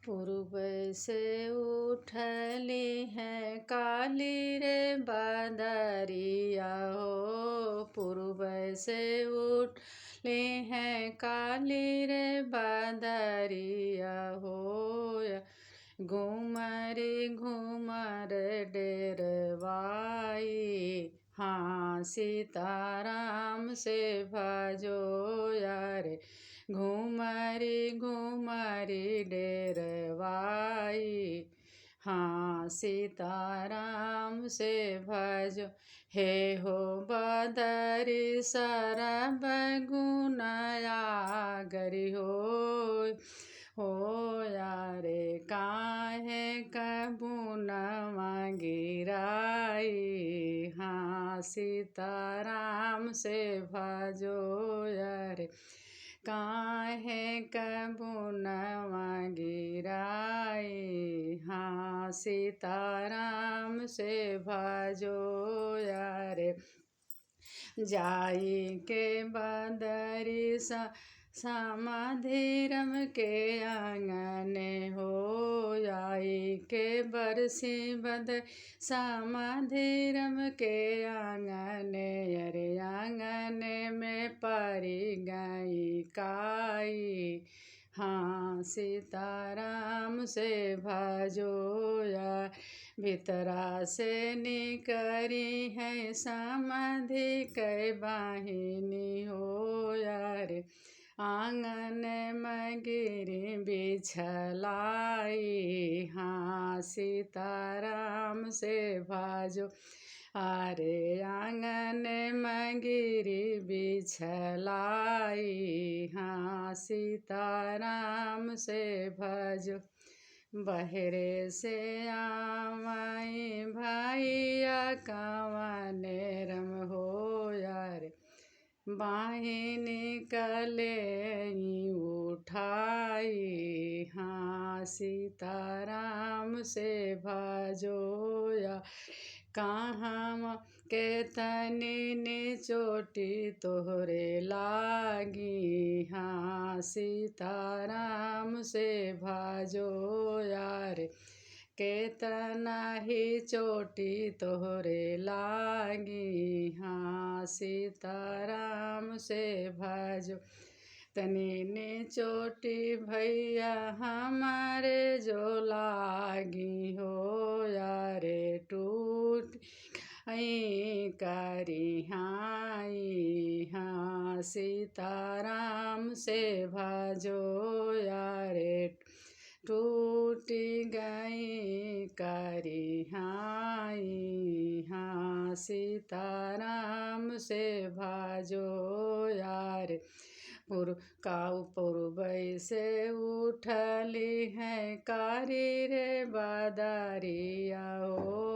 पूर्व से उठली है काली रे बदरिया हो। पूर्व से उठली है काली रे बदरिया हो। घूमरी घूमर डेरवाई, हाँ सीताराम से भजो यारे। घूमरी घूमरी डेरवाई, हाँ सीताराम से भजो। हे हो बदरी सरब गुनया गरी हो यारे। काहे कबूनवा गिराई, हाँ सीताराम से भजो यारे। काहे कबूनवा गिराई, हाँ सीताराम से भजो यारे। जाई के बदरी समाधिरम के आंगन हो। आई के बरसी बदरी समाधिरम के आंगन, अरे आंगन में परी गई काई, हाँ सीताराम से भजो यार। भीतरा से निकरी है समाधि कै बाहिनी हो यार। आंगन में गिरी बिछलाई, हाँ सीताराम से भजो। अरे आंगन में गिरी बिछलाई, हाँ सीताराम से भजो। बहरे से आवाई भैया कावने रम हो यार। बाहें निकले उठाई, हाँ सीताराम से भजो या। कहाँ के तनी ने चोटी तोहरे लागी, हाँ सीताराम से भजो यार। केतना ही चोटी तोहरे लागी, हाँ सीताराम से भजो। तनी ने चोटी भैया हमारे जो लागी हो यारे। टूट गई करी हाई, हाँ सीताराम से भजो यारे। टूटी गई करी हाई, हाँ सीताराम से भजो यार। पूर्व से उठली है कारी रे बदरिया हो।